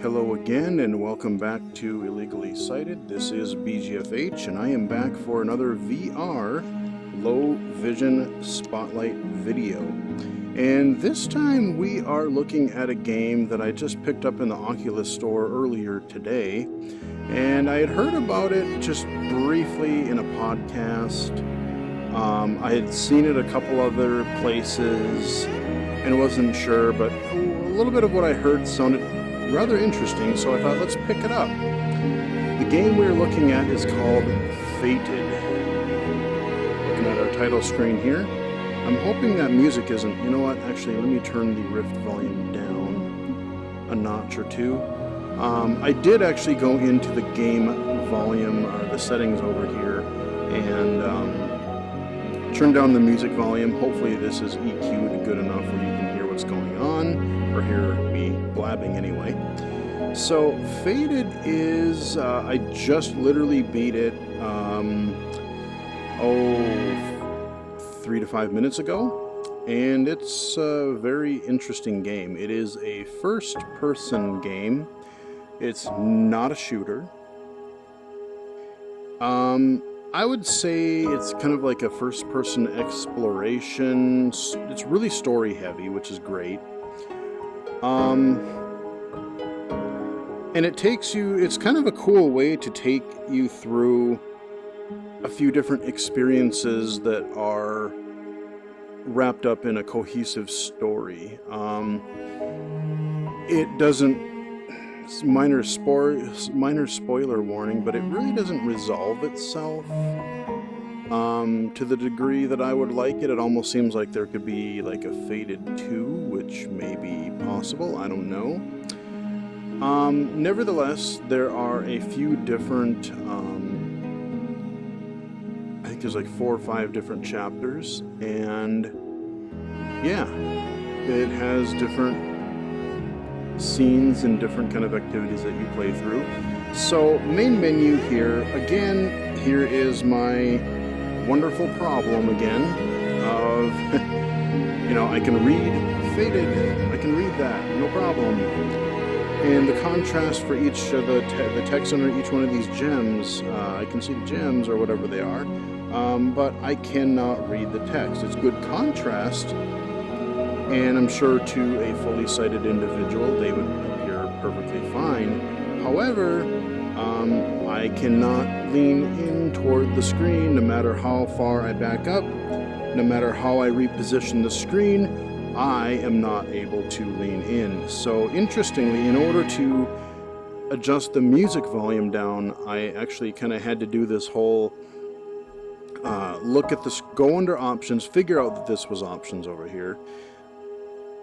Hello again and welcome back to Illegally Sighted. This is BGFH and I am back for another VR low vision spotlight video. And this time we are looking at a game that I just picked up in the Oculus store earlier today. And I had heard about it just briefly in a podcast. I had seen it a couple other places and wasn't sure, but a little bit of what I heard sounded rather interesting, so I thought, let's pick it up. The game we're looking at is called FATED. Looking at our title screen here. I'm hoping that music isn't... You know what? Actually, let me turn the Rift volume down a notch or two. I did actually go into the game volume, or the settings over here, and turn down the music volume. Hopefully this is EQ'd good enough where you can hear what's going on, or hear me blabbing anyway. So FATED is, I just literally beat it, 3 to 5 minutes ago, and it's a very interesting game. It is a first-person game. It's not a shooter. I would say it's kind of like a first-person exploration. It's really story-heavy, which is great. And it takes you, it's kind of a cool way to take you through a few different experiences that are wrapped up in a cohesive story. It doesn't, minor spoiler warning, but it really doesn't resolve itself to the degree that I would like it. It almost seems like there could be like a FATED 2, which may be possible, I don't know. Nevertheless, there are a few different, I think there's like 4 or 5 different chapters, and yeah, it has different scenes and different kind of activities that you play through. So, main menu here, again, here is my wonderful problem again of, you know, I can read FATED, I can read that, no problem. And the contrast for each of the text under each one of these gems, I can see the gems or whatever they are, but I cannot read the text. It's good contrast, and I'm sure to a fully sighted individual they would appear perfectly fine. However, I cannot lean in toward the screen no matter how far I back up, no matter how I reposition the screen. I am not able to lean in. So interestingly, in order to adjust the music volume down, I actually kind of had to do this whole look at this, go under options, figure out that this was options over here,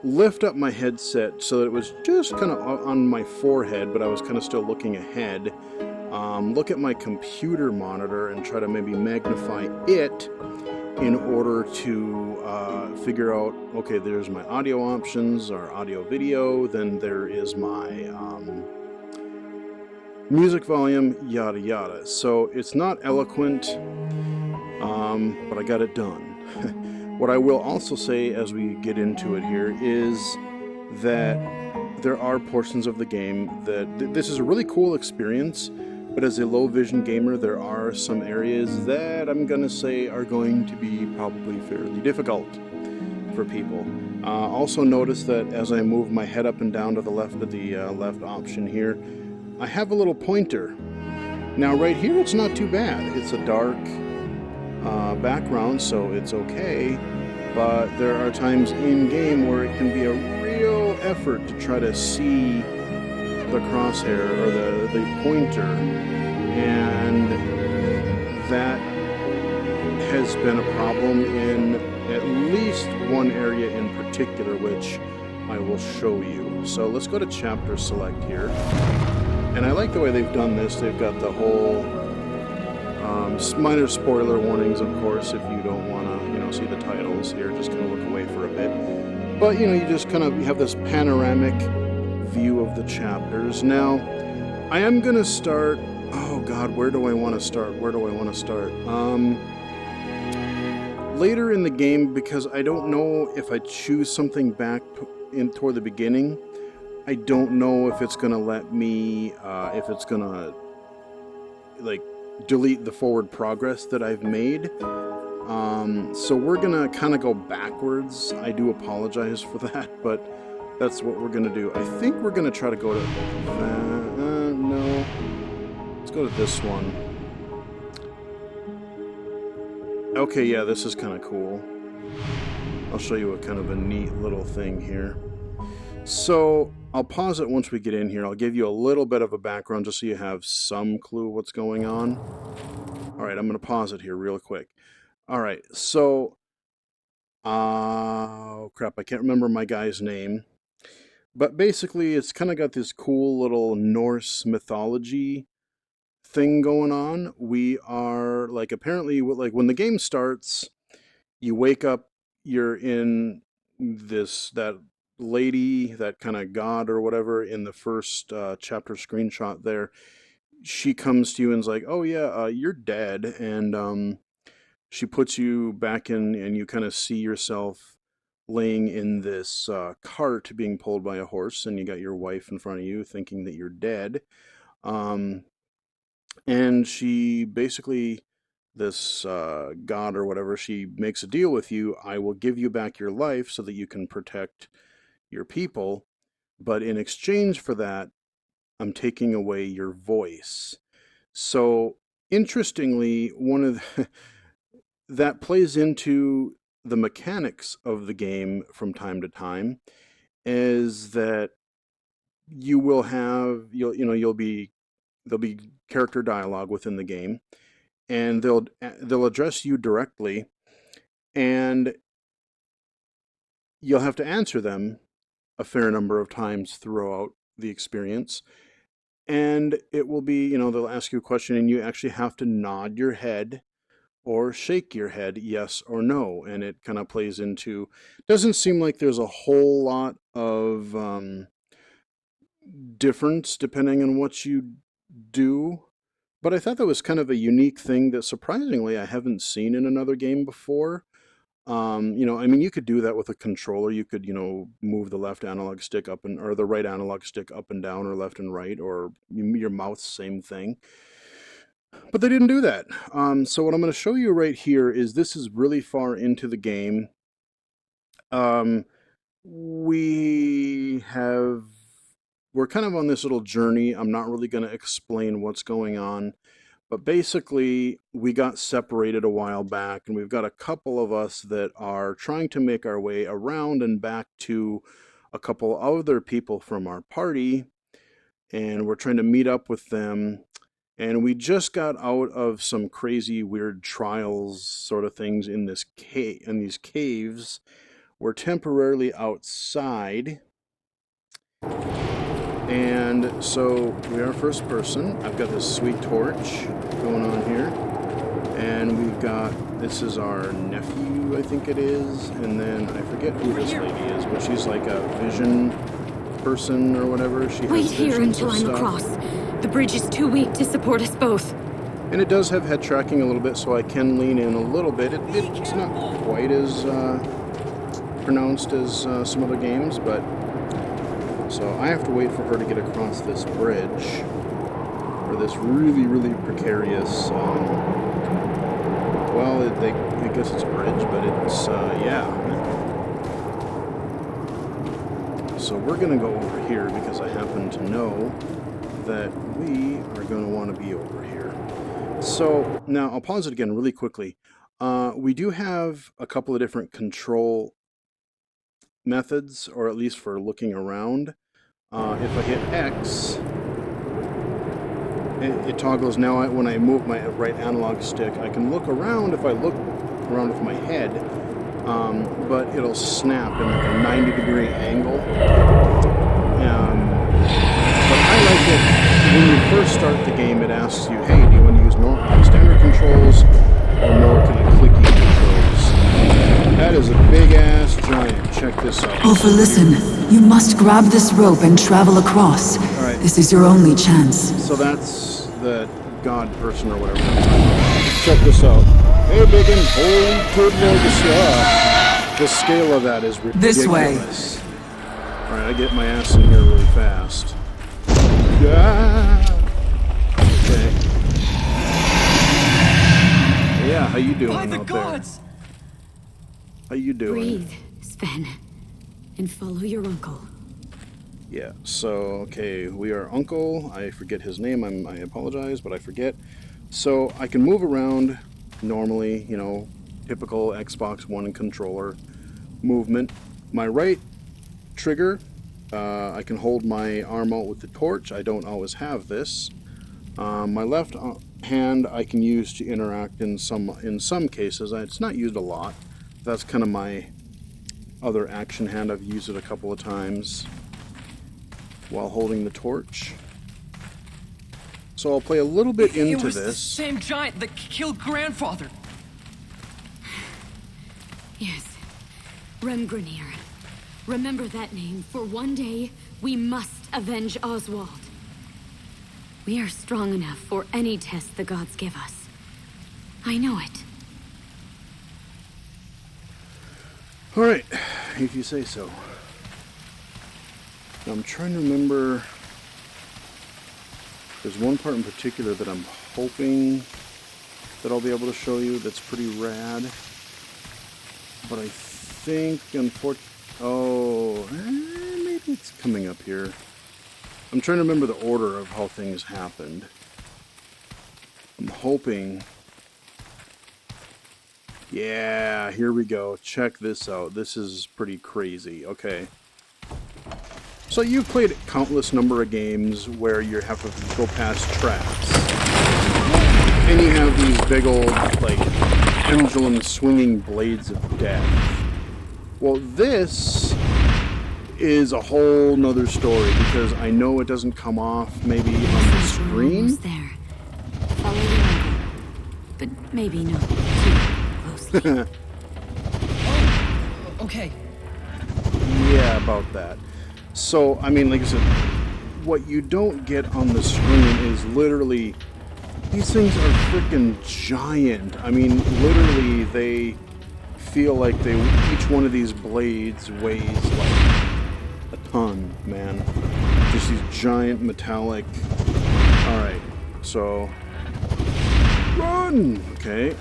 lift up my headset so that it was just kind of on my forehead, but I was kind of still looking ahead, look at my computer monitor and try to maybe magnify it in order to figure out, okay, there's my audio options or audio video, then there is my music volume, yada yada. So it's not eloquent, but I got it done. What I will also say as we get into it here is that there are portions of the game that this is a really cool experience. But as a low vision gamer, there are some areas that I'm going to say are going to be probably fairly difficult for people. Also notice that as I move my head up and down to the left of the left option here, I have a little pointer. Now right here it's not too bad. It's a dark background, so it's okay. But there are times in game where it can be a real effort to try to see the crosshair or the pointer, and that has been a problem in at least one area in particular, which I will show you. So let's go to chapter select here, and I like the way they've done this. They've got the whole minor spoiler warnings, of course, if you don't want to, see the titles here, just kind of look away for a bit. But you just kind of, you have this panoramic view of the chapters. Now, I am going to start, oh god, where do I want to start? Later in the game, because I don't know if I choose something back toward the beginning, I don't know if it's going to let me, if it's going to, like, delete the forward progress that I've made. So we're going to kind of go backwards. I do apologize for that, but that's what we're going to do. I think we're going to try to go to that. No. Let's go to this one. Okay, yeah, this is kind of cool. I'll show you a kind of a neat little thing here. So I'll pause it once we get in here. I'll give you a little bit of a background just so you have some clue what's going on. All right, I'm going to pause it here real quick. All right, so, oh crap, I can't remember my guy's name. But basically, it's kind of got this cool little Norse mythology thing going on. We are, like, apparently, like, when the game starts, you wake up, you're in that lady, that kind of god or whatever in the first chapter screenshot there. She comes to you and's like, oh yeah, you're dead. And she puts you back in, and you kind of see yourself laying in this cart being pulled by a horse, and you got your wife in front of you thinking that you're dead. And she basically, this god or whatever, she makes a deal with you. I will give you back your life so that you can protect your people, but in exchange for that, I'm taking away your voice. So interestingly, one of that plays into the mechanics of the game from time to time, is that you will have, there'll be character dialogue within the game, and they'll address you directly, and you'll have to answer them a fair number of times throughout the experience. And it will be, they'll ask you a question, and you actually have to nod your head or shake your head yes or no. And it kind of plays into, doesn't seem like there's a whole lot of difference depending on what you do. But I thought that was kind of a unique thing that surprisingly I haven't seen in another game before. I mean, you could do that with a controller. You could, move the left analog stick up or the right analog stick up and down, or left and right, or your mouse, same thing. But they didn't do that. So what I'm going to show you right here is, this is really far into the game. We're kind of on this little journey. I'm not really going to explain what's going on. But basically, we got separated a while back, and we've got a couple of us that are trying to make our way around and back to a couple other people from our party, and we're trying to meet up with them. And we just got out of some crazy, weird trials sort of things in this in these caves. We're temporarily outside. And so we are first person. I've got this sweet torch going on here. And we've got, this is our nephew, I think it is. And then I forget who this lady is, but she's like a vision person or whatever. She has Wait here until I'm stuff. across. The bridge is too weak to support us both. And it does have head tracking a little bit, so I can lean in a little bit. It's not quite as pronounced as some other games, but... So I have to wait for her to get across this bridge, or this really, really precarious, well, I guess it's a bridge, but it's, yeah. So we're going to go over here because I happen to know that we are going to want to be over here. So now I'll pause it again really quickly. We do have a couple of different control methods, or at least for looking around. If I hit X, it toggles. Now when I move my right analog stick, I can look around if I look around with my head, but it'll snap in like a 90-degree angle. But I like it when you first start the game, it asks you, hey, do you want to use standard controls or more kind of clicky controls? That is a big-ass giant. Check this out. Alpha, listen. You must grab this rope and travel across. All right. This is your only chance. So that's the god person or whatever. Check this out. Hey, biggin'. Holy good Lord, the scale of that is ridiculous. This way. Alright, I get my ass in here really fast. Okay. Yeah, how you doing By the out gods! there? How you doing? Breathe, Sven, and follow your uncle. Yeah, so, okay, we are Uncle. I forget his name. I apologize, but I forget. So, I can move around normally, you know, typical Xbox One controller movement. My right trigger, I can hold my arm out with the torch. I don't always have this. My left hand I can use to interact in some cases. It's not used a lot. That's kind of my other action hand. I've used it a couple of times while holding the torch. So I'll play a little bit into It was this. the same giant that killed grandfather. Yes, Remgrenir. Remember that name, for one day we must avenge Oswald. We are strong enough for any test the gods give us. I know it. Alright, if you say so. I'm trying to remember. There's one part in particular that I'm hoping that I'll be able to show you that's pretty rad. But I think, unfortunately... Oh, maybe it's coming up here. I'm trying to remember the order of how things happened. I'm hoping... Yeah, here we go. Check this out. This is pretty crazy. Okay. So you've played countless number of games where you have to go past traps. And you have these big old, like, pendulum swinging blades of death. Well, this is a whole nother story because I know it doesn't come off maybe on the We're screen. almost there. Follow your uncle. But maybe not too closely. Oh, okay. Yeah, about that. So, I mean, like I said, what you don't get on the screen is literally, these things are freaking giant. I mean, literally, they feel like each one of these blades weighs like a ton, man. Just these giant metallic. Alright, so, run! Okay.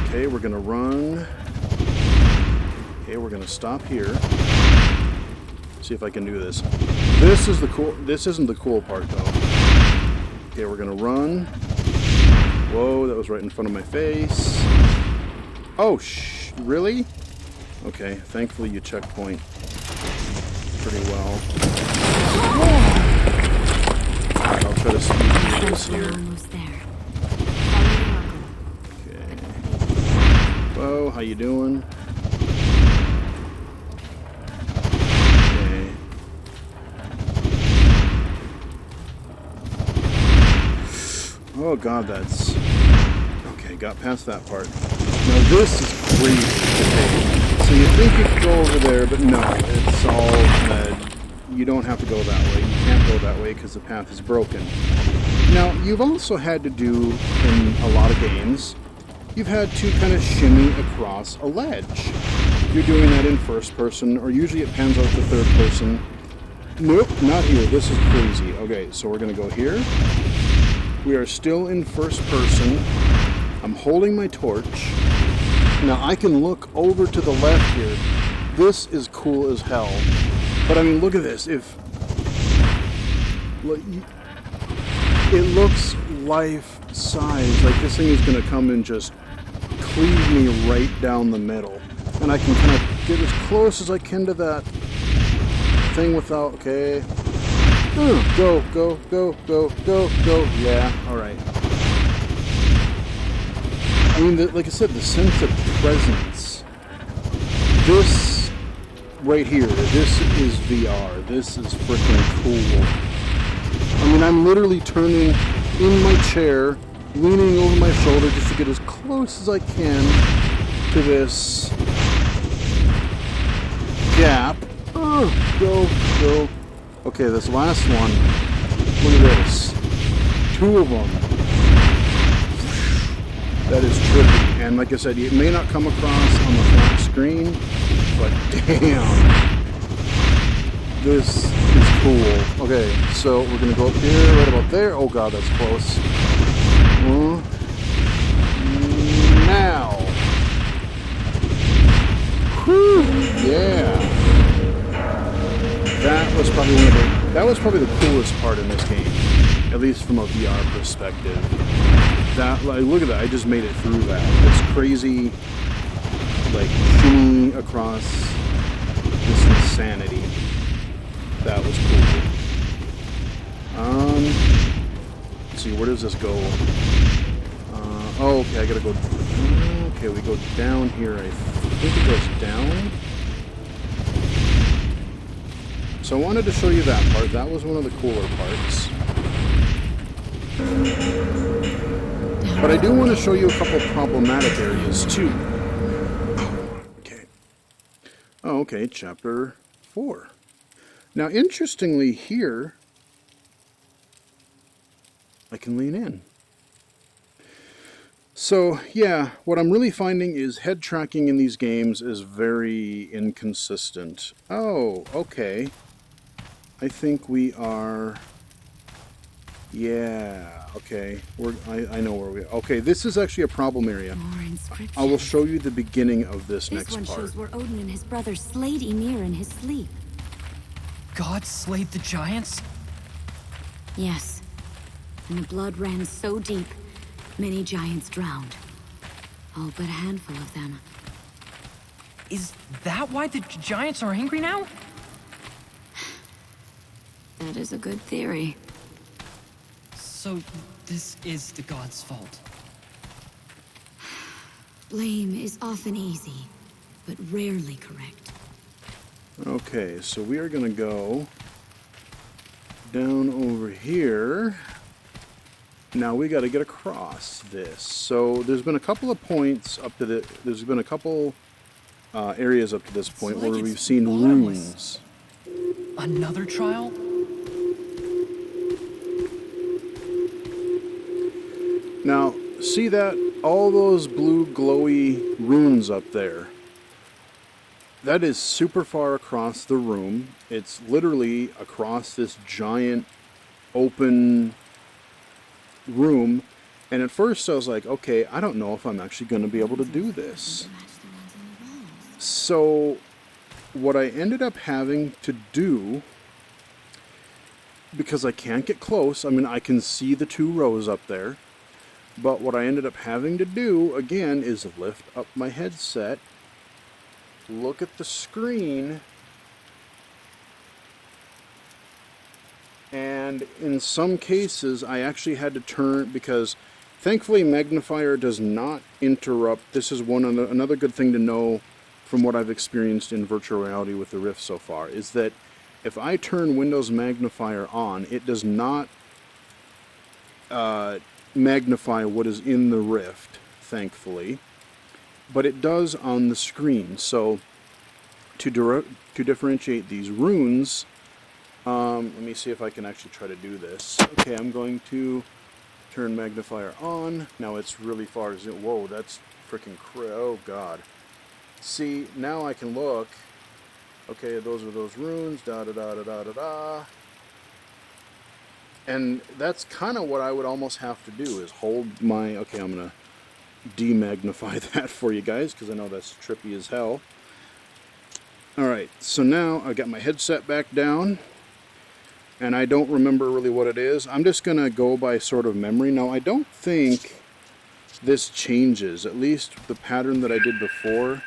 Okay, we're gonna run. Okay, we're gonna stop here. See if I can do this. This isn't the cool part though. Okay, we're gonna run. Whoa, that was right in front of my face. Oh, really? Okay, thankfully you checkpoint pretty well. Alright, I'll try to speed through this We're here. almost there. Follow your uncle. Okay. Whoa, how you doing? Okay. Oh god, that's... Okay, got past that part. Now this is crazy. Okay. So you think you could go over there, but no, it's all... you don't have to go that way. You can't go that way because the path is broken. Now, you've also had to do, in a lot of games, you've had to kind of shimmy across a ledge. You're doing that in first person, or usually it pans out to third person. Nope, not here. This is crazy. Okay, so we're going to go here. We are still in first person. I'm holding my torch. Now, I can look over to the left here. This is cool as hell. But, I mean, look at this. It looks life-size. Like, this thing is going to come and just cleave me right down the middle. And I can kind of get as close as I can to that thing without... Okay. Go, go, go, go, go, go. Yeah, alright. I mean, like I said, the sense of presence. This right here, this is VR. This is freaking cool. I mean, I'm literally turning in my chair, leaning over my shoulder just to get as close as I can to this gap. Go, go. Okay, this last one, look at this. 2 of them. That is trippy. And like I said, it may not come across on the flat screen, but damn. This is cool. Okay, so we're gonna go up here, right about there. Oh god, that's close. Now. Whew, yeah. That was probably the coolest part in this game, at least from a VR perspective. That, like, look at that! I just made it through that. It's crazy, like shooting across this insanity. That was cool. Let's see, where does this go? Oh, okay, I gotta go. Okay, we go down here. I think it goes down. So I wanted to show you that part. That was one of the cooler parts. But I do want to show you a couple problematic areas too. Okay. Oh, okay, chapter 4. Now, interestingly here, I can lean in. So, yeah, what I'm really finding is head tracking in these games is very inconsistent. Oh, okay. I think we are... Yeah, okay. I know where we are. Okay, this is actually a problem area. More inscriptions. I will show you the beginning of this next one part. shows where Odin and his brother slayed Ymir in his sleep. God slayed the giants? Yes. And the blood ran so deep, many giants drowned. All but a handful of them. Is that why the giants are angry now? That is a good theory. So, this is the gods' fault. Blame is often easy, but rarely correct. Okay, so we are going to go down over here. Now we got to get across this. So there's been a couple of points up to there's been a couple areas up to this point where we've seen runes. Another trial? Now, see that? All those blue glowy runes up there. That is super far across the room. It's literally across this giant open room. And at first I was like, okay, I don't know if I'm actually going to be able to do this. So what I ended up having to do, because I can't get close, I mean, I can see the 2 rows up there. But what I ended up having to do, again, is lift up my headset, look at the screen, and in some cases I actually had to turn, because thankfully magnifier does not interrupt. This is another good thing to know from what I've experienced in virtual reality with the Rift so far, is that if I turn Windows magnifier on, it does not magnify what is in the Rift, thankfully, but it does on the screen. So to differentiate these runes, let me see if I can actually try to do this. Okay, I'm going to turn magnifier on. Now it's really far. Whoa, that's freaking oh god. See, now I can look. Okay, those are those runes. Da da da da da da da. And that's kind of what I would almost have to do, is hold my... Okay, I'm going to demagnify that for you guys, because I know that's trippy as hell. Alright, so now I got my headset back down, and I don't remember really what it is. I'm just going to go by sort of memory. Now, I don't think this changes, at least the pattern that I did before.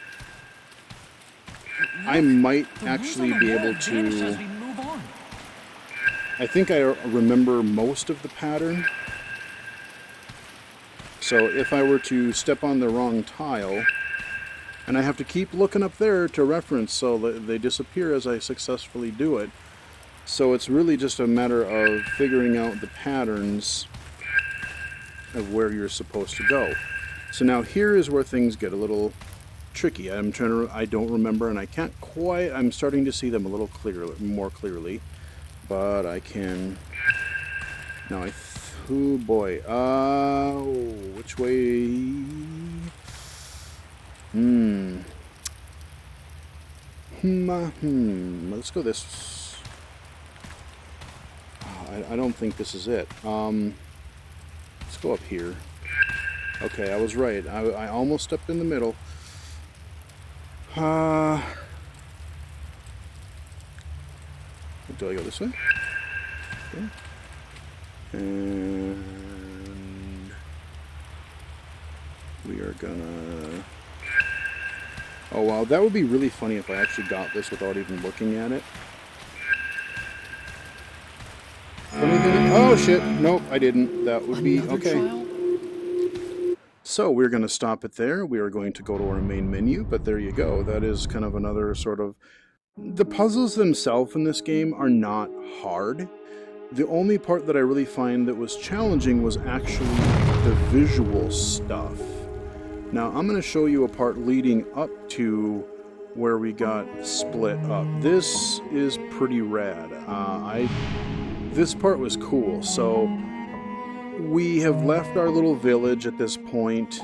I might actually be able to... I think I remember most of the pattern. So if I were to step on the wrong tile, and I have to keep looking up there to reference so that they disappear as I successfully do it. So it's really just a matter of figuring out the patterns of where you're supposed to go. So now here is where things get a little tricky. I don't remember, and I can't quite, I'm starting to see them a little more clearly. But I can... Now oh boy. Which way? Let's go this... I don't think this is it. Let's go up here. Okay, I was right. I almost stepped in the middle. Do I go this way? Okay. And we are gonna... Oh wow, that would be really funny if I actually got this without even looking at it. Oh shit, nope, I didn't. That would be okay. So we're going to stop it there. We are going to go to our main menu, but there you go. That is kind of another sort of... The puzzles themselves in this game are not hard. The only part that I really find that was challenging was actually the visual stuff. Now, I'm going to show you a part leading up to where we got split up. This is pretty rad. This part was cool. So we have left our little village at this point,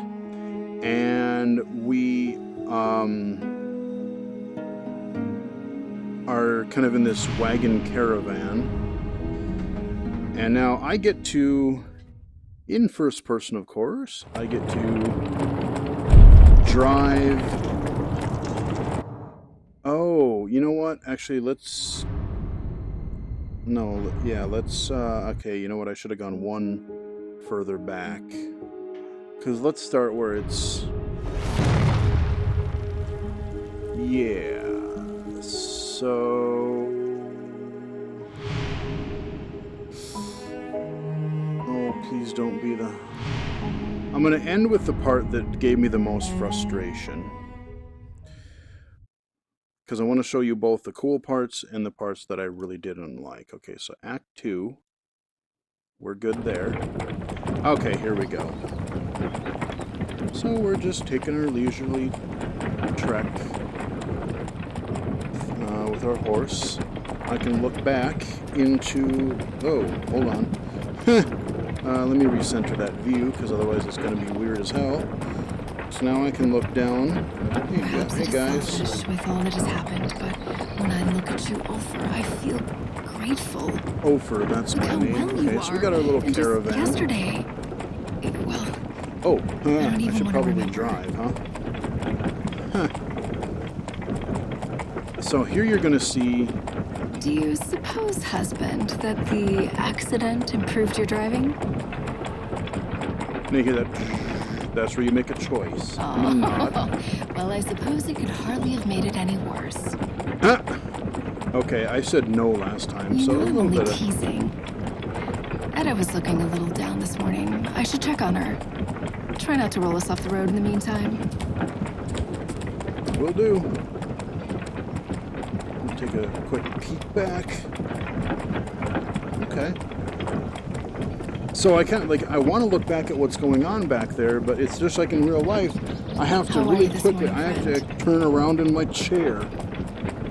and we are kind of in this wagon caravan. And now I get to, in first person of course, I get to drive. Oh, you know what? Actually, let's... No, yeah, let's... okay, you know what? I should have gone one further back. Because let's start where it's... Yeah. So... Oh, please don't be the... I'm going to end with the part that gave me the most frustration. Because I want to show you both the cool parts and the parts that I really didn't like. Okay, so Act 2. We're good there. Okay, here we go. So we're just taking our leisurely trek with our horse. I can look back into... Oh, hold on. Let me recenter that view, because otherwise it's going to be weird as hell. So now I can look down. Hey guys. Selfish with all that has happened, but when I look at you, Ulfer, I feel grateful. Ofer, that's my name. Well Okay, so we got our little and caravan. Just yesterday, well, Oh, I I should probably remember. drive, huh? So here you're going to see... do you suppose, husband, that the accident improved your driving? Make it that... That's where you make a choice. Well, I suppose it could hardly have made it any worse. Huh? Okay, I said no last time, You so know a I'm little only bit of... teasing. Etta was looking a little down this morning. I should check on her. Try not to roll us off the road in the meantime. Will do. We'll take a quick peek back. Okay. So I kind of like, I want to look back at what's going on back there, but it's just like in real life, I have to How are really you this quickly, morning, I have to friend? turn around in my chair.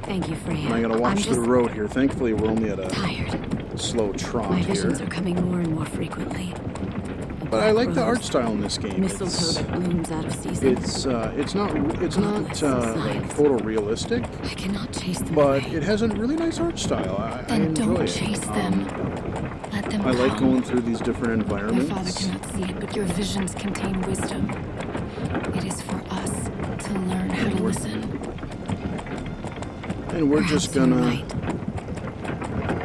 Thank you, Freya. And I gotta watch I'm the just road here. Thankfully, we're only at a tired. slow trot My here. visions are coming more and more frequently. A But I black like the art rose, style in this game. mistletoe that blooms out of season. It's not Godless like science. photorealistic, I cannot chase them but away. it has a really nice art style. I Then enjoy don't it. chase them. Let them I like come. going through these different My father environments. cannot see it, but your visions contain wisdom. It is for us to learn how to listen. And we're just Perhaps you're gonna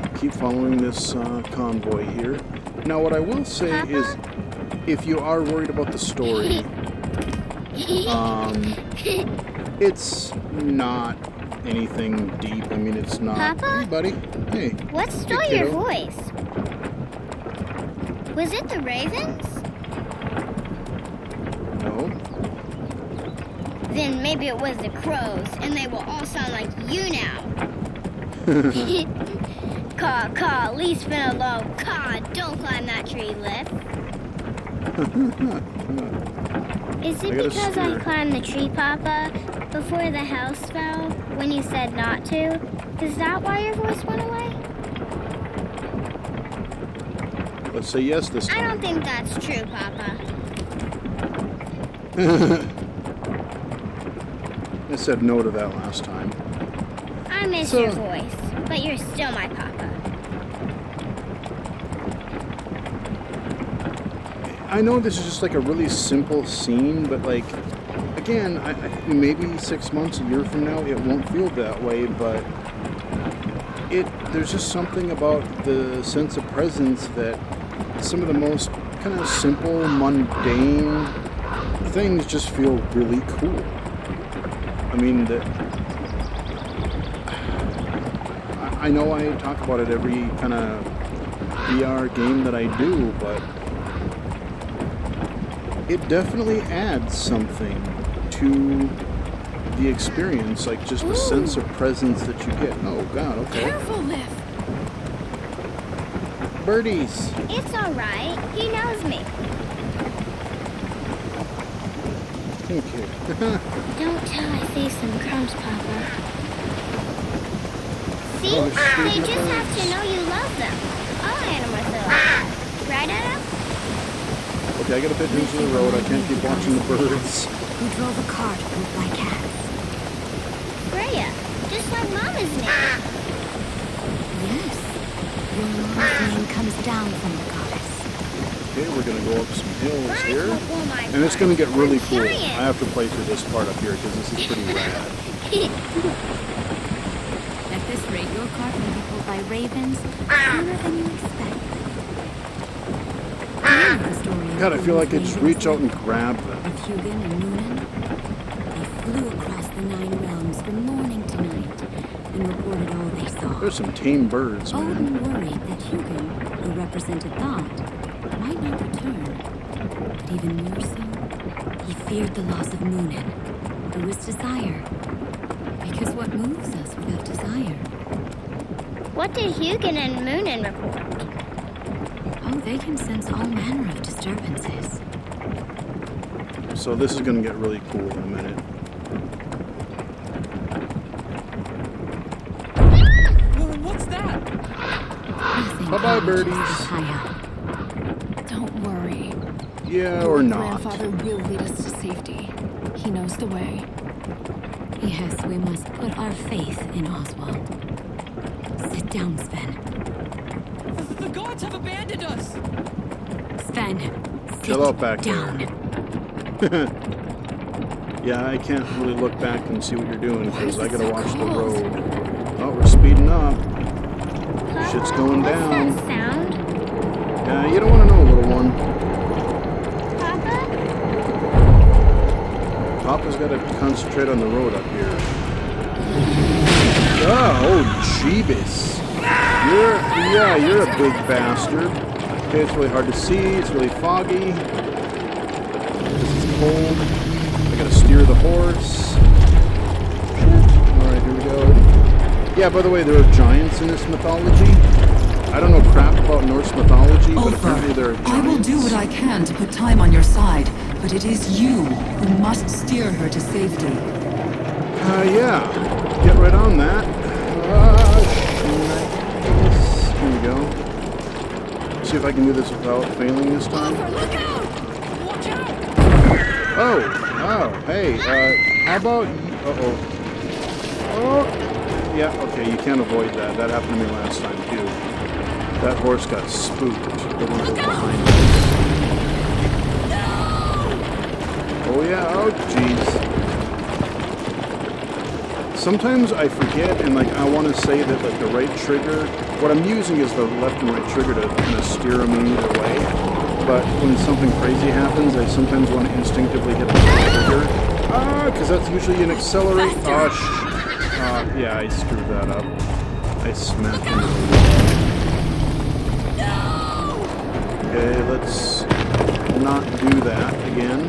right. keep following this convoy here. Now, what I will say is, if you are worried about the story, it's not anything deep. I mean, it's not... Papa? Hey, buddy. Hey. What stole Hey, your kiddo. voice? Was it the ravens? No. Then maybe it was the crows, and they will all sound like you now. Caw, caw, leave spin low. Caw, don't climb that tree lip. Is it I gotta because I steer. climbed the tree, Papa, before the house fell, when you said not to? Is that why your voice went away? Let's say yes this I time. don't think that's true, Papa. I said no to that last time. I miss So- your voice, but you're still my Papa. I know this is just like a really simple scene, but like, again, maybe 6 months, a year from now, it won't feel that way, but there's just something about the sense of presence that some of the most kind of simple, mundane things just feel really cool. I mean, I know I talk about it every kind of VR game that I do, but it definitely adds something to the experience, like just the sense of presence that you get. Oh god, okay. Careful, Liv. Birdies! It's all right. He knows me. Thank you. Don't tell I saved some crumbs, Papa. See? Oh, They just have to know you love them. All animals are like that. Right, Adam? Okay, I gotta pay attention to the road. I can't keep watching the birds. Who drove a cart pulled by cats. Freya, just like Mama's name. Yes. Your mom's name comes down from the goddess. Okay, we're gonna go up some hills Birds here. will pull my And it's gonna get really cool. I giant. have to play through this part up here because this is pretty rad. At this rate, your cart may be pulled by ravens sooner than you expect. You know the story of God, I feel like I just ravens reach out and grab them. of Hugin and Munin. They flew across the 9 realms from morning to night and reported all they saw. There's some tame birds, man. Odin worried that Hugin, who represented thought, might not return. But even more so, he feared the loss of Munin, who was desire. Because what moves us without desire? What did Hugin and Moonin report? Oh, they can sense all manner of disturbances. So this is gonna get really cool in a minute. What's that? Nothing Bye-bye, can birdies. reach us high up. Don't worry. Yeah, Your or not. grandfather will lead us to safety. He knows the way. Yes, we must put our faith in Oswald. Sit down, Sven. The gods have abandoned us! Sven, Chill out back down. Yeah, I can't really look back and see what you're doing because I Why is it gotta so watch the cold? road. Oh, we're speeding up. Shit's going What's down. that sound? You don't want to know, little one. Papa? Papa's got to concentrate on the road up here. Oh, jeebus. You're a big bastard. Okay, it's really hard to see. It's really foggy. This is cold. I gotta steer the horse. Alright, here we go. Yeah, by the way, there are giants in this mythology. I don't know crap about Norse mythology, but apparently there are giants. I will do what I can to put time on your side, but it is you who must steer her to safety. Yeah. Get right on that. Here we go. See if I can do this without failing this time. Look out! Watch out! Oh, hey, how about Oh, yeah, okay, you can't avoid that. That happened to me last time, too. That horse got spooked. The one that was behind me. Oh, yeah, oh, jeez. Sometimes I forget and, like, I want to say that, like, the right trigger... What I'm using is the left and right trigger to kind of steer them in either way. But when something crazy happens, I sometimes want to instinctively hit the right trigger. Because that's usually an accelerate. Yeah, I screwed that up. I smacked into the wall. Okay, let's not do that again.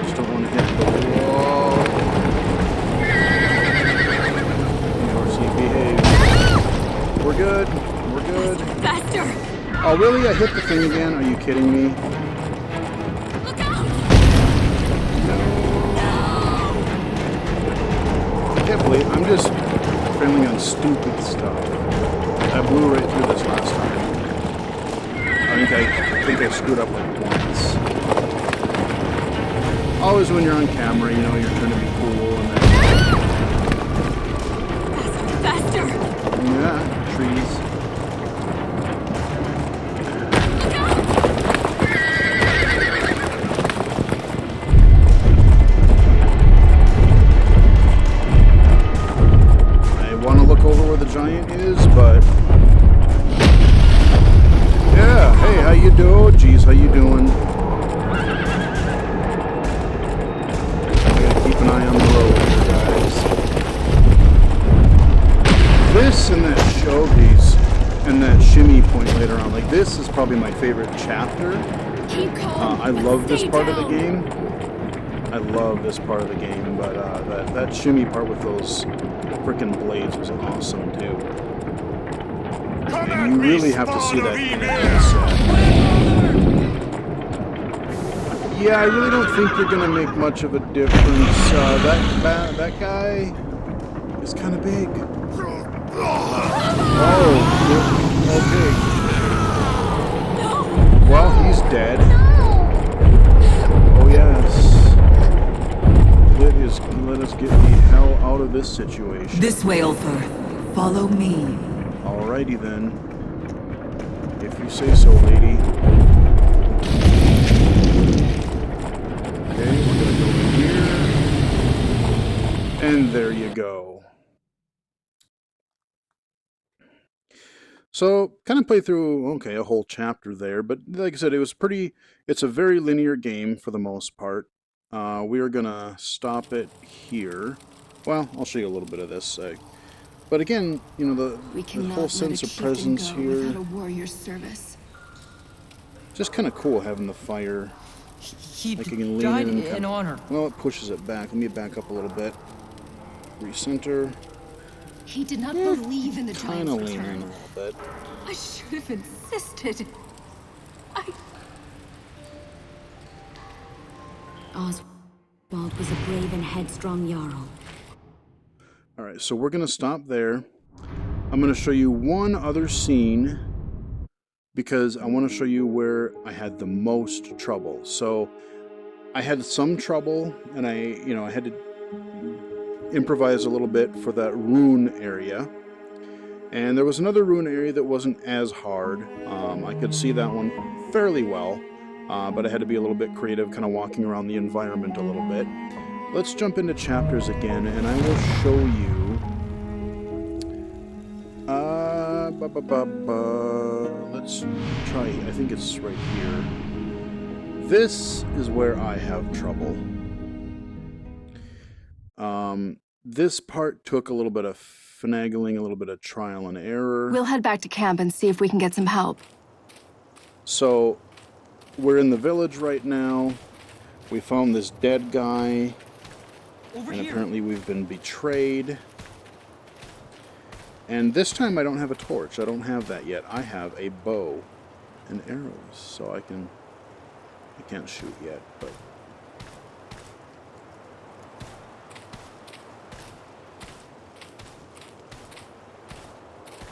Just don't want to hit the wall. Horsey, behave. We're good. We're good. Faster! Oh, really? I hit the thing again? Are you kidding me? Look out! I can't believe I'm just failing on stupid stuff. I blew right through this last time. I think I screwed up like once. Always when you're on camera, you know, you're trying to be cool and then... Faster! Yeah, trees. giant is, but yeah. Hey, how you doing? Jeez, how you doing? I gotta keep an eye on the road here, guys. This and that showpiece and that shimmy point later on, like this is probably my favorite chapter. Keep calm. I love this Stay part of down. the game. I love this part of the game, but that shimmy part with those frickin' blades was awesome too. And you really have to see that in a headset. Yeah, I really don't think you're gonna make much of a difference. That guy is kind of big. Oh, okay. Well, he's dead. Oh yes. Let us get the hell out of this situation. This way, Ulfur. Follow me. Alrighty then. If you say so, lady. Okay, we're gonna go in here. And there you go. So, kind of play through, okay, a whole chapter there, but like I said, it's a very linear game for the most part. We are gonna stop it here. Well, I'll show you a little bit of this. But again, you know, the whole sense of presence here. Without a warrior's service. Just kind of cool having the fire. He Like you can lean died in in honor. Well, it pushes it back. Let me back up a little bit. Recenter. He did not believe in the Kind giant's of lean in a return. little bit. I should have insisted. Oswald was a brave and headstrong Jarl. Alright, so we're going to stop there. I'm going to show you one other scene because I want to show you where I had the most trouble. So I had some trouble and I had to improvise a little bit for that rune area. And there was another rune area that wasn't as hard. I could see that one fairly well, but I had to be a little bit creative, kind of walking around the environment a little bit. Let's jump into chapters again, and I will show you. Let's try. I think it's right here. This is where I have trouble. This part took a little bit of finagling, a little bit of trial and error. We'll head back to camp and see if we can get some help. So, we're in the village right now. We found this dead guy. Over And here. apparently we've been betrayed. And this time I don't have a torch. I don't have that yet. I have a bow and arrows. So I can't shoot yet, but...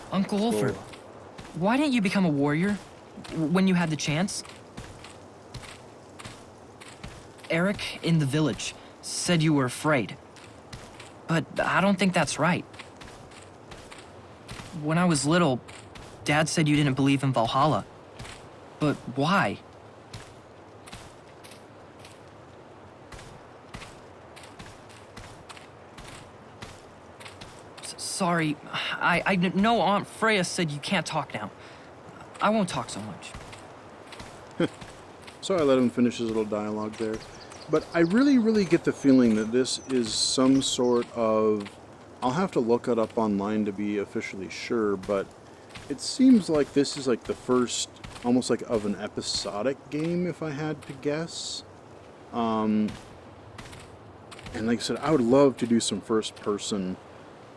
Uncle Ulfur, Cool. why didn't you become a warrior when you had the chance? Eric in the village said you were afraid. But I don't think that's right. When I was little, Dad said you didn't believe in Valhalla. But why? Sorry, I know Aunt Freya said you can't talk now. I won't talk so much. So I let him finish his little dialogue there. But I really get the feeling that this is some sort of... I'll have to look it up online to be officially sure, but it seems like this is like the first, almost like of an episodic game, if I had to guess. And like I said, I would love to do some first-person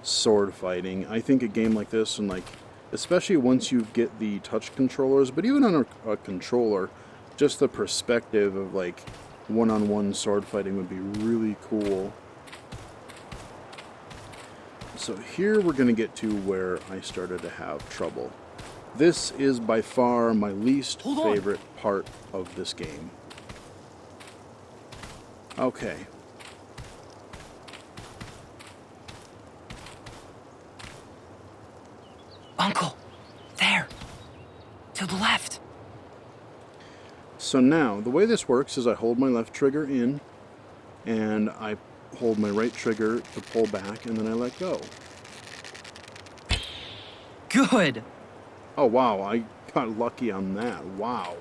sword fighting. I think a game like this, and like, especially once you get the touch controllers, but even on a controller, just the perspective of like one-on-one sword fighting would be really cool. So here we're going to get to where I started to have trouble. This is by far my least favorite part of this game. Okay. Uncle, there, to the left. So now, the way this works is I hold my left trigger in, and I hold my right trigger to pull back, and then I let go. Good. Oh, wow, I got lucky on that. Wow.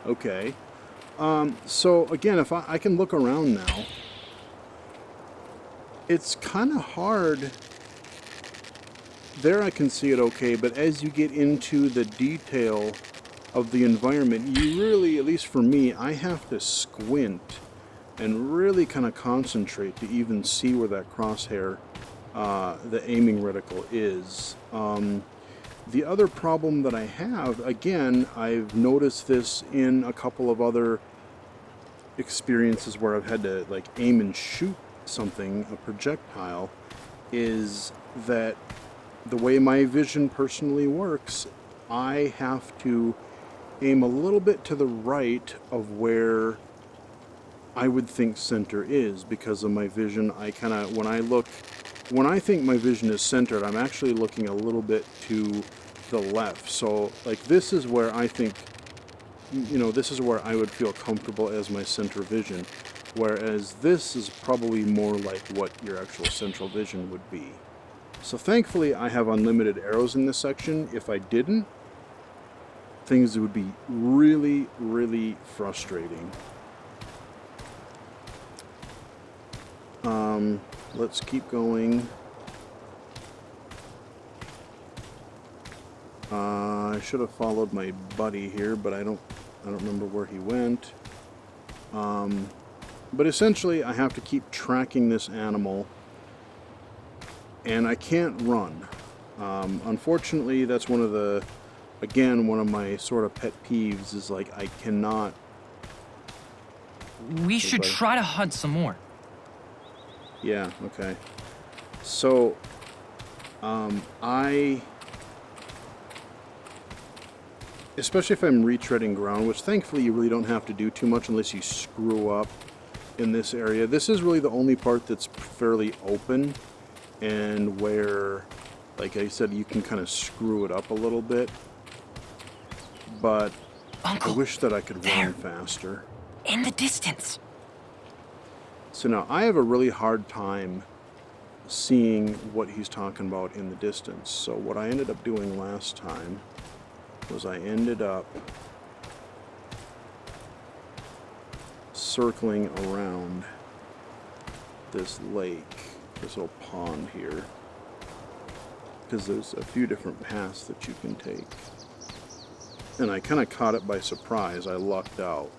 Okay. So, again, if I can look around now, it's kind of hard. There I can see it okay, but as you get into the detail of the environment, you really, at least for me, I have to squint and really kind of concentrate to even see where that crosshair, the aiming reticle is. The other problem that I have, again, I've noticed this in a couple of other experiences where I've had to like aim and shoot something, a projectile, is that the way my vision personally works, I have to aim a little bit to the right of where I would think center is because of my vision. I kind of, when I think my vision is centered, I'm actually looking a little bit to the left. So like this is where I think, this is where I would feel comfortable as my center vision. Whereas this is probably more like what your actual central vision would be. So thankfully I have unlimited arrows in this section. If I didn't, things would be really, really frustrating. Let's keep going. I should have followed my buddy here, but I don't remember where he went. But essentially, I have to keep tracking this animal, and I can't run. Unfortunately, that's one of my sort of pet peeves is like I cannot. We should try to hunt some more. Yeah, okay. So, especially if I'm retreading ground, which thankfully you really don't have to do too much unless you screw up in this area. This is really the only part that's fairly open and where, like I said, you can kind of screw it up a little bit. But Uncle, I wish that I could there. run faster. In the distance. So now I have a really hard time seeing what he's talking about in the distance. So what I ended up doing last time was I ended up circling around this lake, this little pond here, because there's a few different paths that you can take. And I kind of caught it by surprise. I lucked out.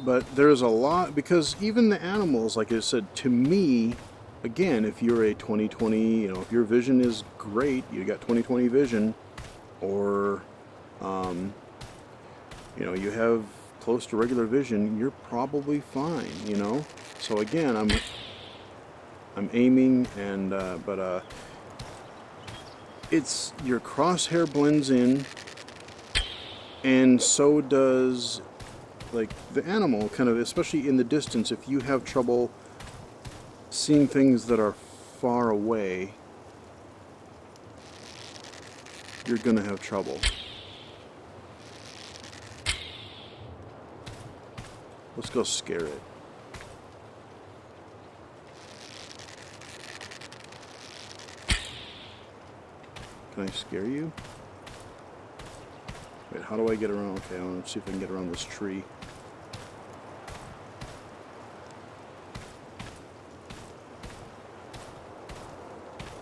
But there's a lot, because even the animals, like I said, to me, again, if you're a 20/20, if your vision is great, you got 20/20 vision, or, you have close to regular vision, you're probably fine, So again, I'm aiming, and, but it's, your crosshair blends in, and so does like the animal, kind of, especially in the distance. If you have trouble seeing things that are far away, you're gonna have trouble. Let's go scare it. Can I scare you? Wait, how do I get around? Okay, I want to see if I can get around this tree.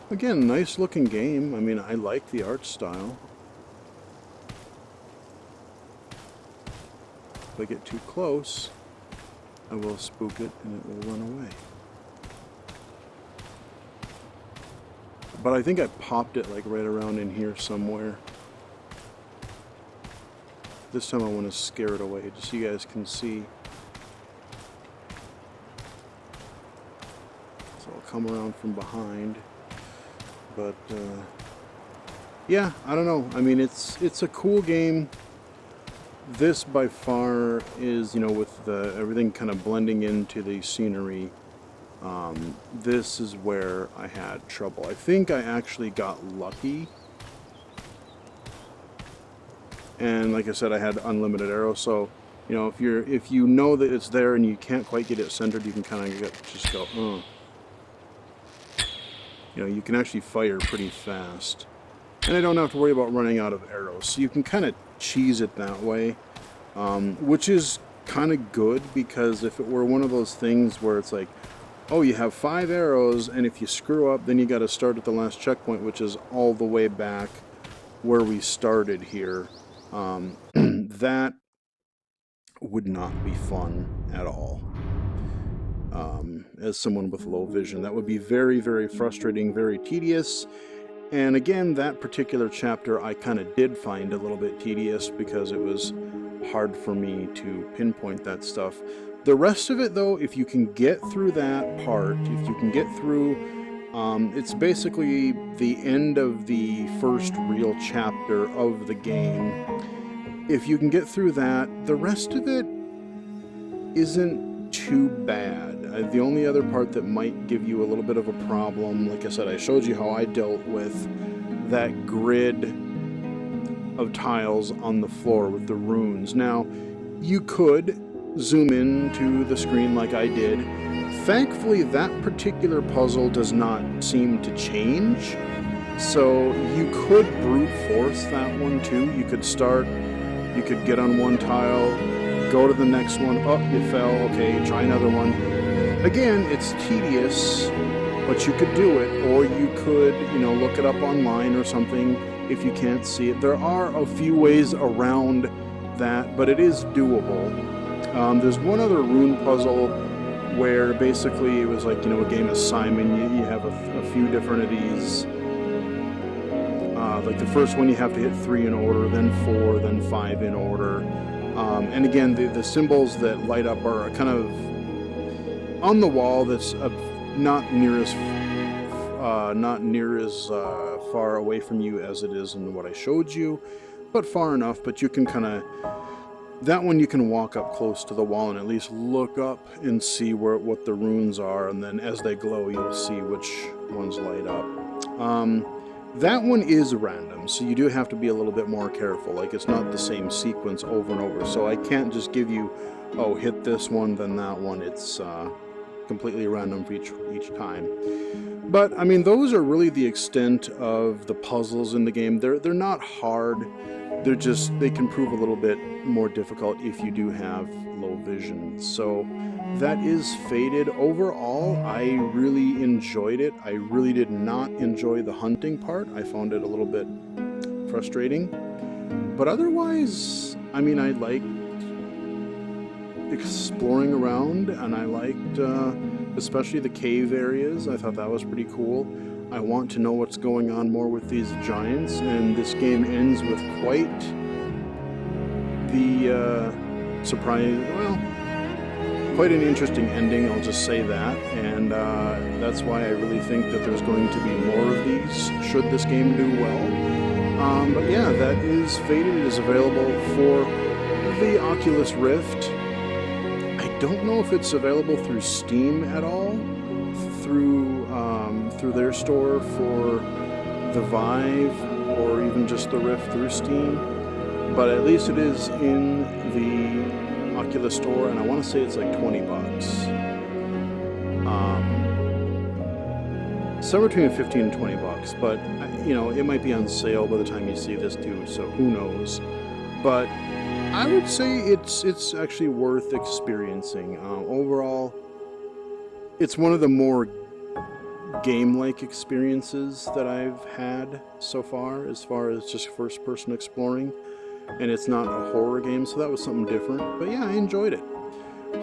Again, nice looking game. I mean, I like the art style. If I get too close, I will spook it and it will run away. But I think I popped it like right around in here somewhere. This time I want to scare it away just so you guys can see. So I'll come around from behind. But yeah, I don't know. I mean, it's a cool game. This by far is, with the everything kind of blending into the scenery. This is where I had trouble. I think I actually got lucky. And like I said, I had unlimited arrows. So, if you know that it's there and you can't quite get it centered, you can kind of just go, you know, you can actually fire pretty fast. And I don't have to worry about running out of arrows. So you can kind of cheese it that way, which is kind of good, because if it were one of those things where it's like, oh, you have 5 arrows, and if you screw up, then you got to start at the last checkpoint, which is all the way back where we started here. That would not be fun at all. As someone with low vision, that would be very, very frustrating, very tedious. And again, that particular chapter I kind of did find a little bit tedious, because it was hard for me to pinpoint that stuff. The rest of it, though, if you can get through that part, if you can get through, it's basically the end of the first real chapter of the game. If you can get through that, the rest of it isn't too bad. The only other part that might give you a little bit of a problem, like I said, I showed you how I dealt with that grid of tiles on the floor with the runes. Now, you could zoom in to the screen like I did. Thankfully, that particular puzzle does not seem to change, so you could brute force that one too. You could start, you could get on one tile, go to the next one, oh, you fell, okay, try another one. Again, it's tedious, but you could do it, or you could, you know, look it up online or something if you can't see it. There are a few ways around that, but it is doable. There's one other rune puzzle where basically it was like, you know, a game of Simon. You have a few different of these. Like the first one you have to hit 3 in order, then 4, then 5 in order. And again, the symbols that light up are kind of on the wall, that's not near as far away from you as it is in what I showed you, but far enough. But you can kind of, that one you can walk up close to the wall and at least look up and see what the runes are, and then as they glow you'll see which ones light up. That one is random, so you do have to be a little bit more careful. Like, it's not the same sequence over and over, so I can't just give you, oh, hit this one, then that one. It's completely random for each time. But, I mean, those are really the extent of the puzzles in the game. They're not hard. They're just, they can prove a little bit more difficult if you do have low vision. So that is FATED. Overall, I really enjoyed it. I really did not enjoy the hunting part. I found it a little bit frustrating. But otherwise, I mean, I liked exploring around, and I liked especially the cave areas. I thought that was pretty cool. I want to know what's going on more with these giants, and this game ends with quite the surprise, well, quite an interesting ending, I'll just say that, and that's why I really think that there's going to be more of these, should this game do well. But yeah, that is FATED. It is available for the Oculus Rift. I don't know if it's available through Steam at all, through their store for the Vive, or even just the Rift through Steam, but at least it is in the Oculus store, and I want to say it's like $20. Somewhere between 15 and $20, but you know, it might be on sale by the time you see this too, so who knows. But I would say it's actually worth experiencing. Overall, it's one of the more game-like experiences that I've had so far as just first-person exploring, and it's not a horror game, so that was something different. But yeah, I enjoyed it.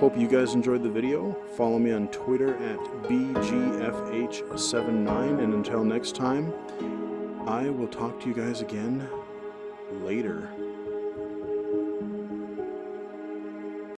Hope you guys enjoyed the video. Follow me on Twitter at BGFH79, and until next time, I will talk to you guys again later.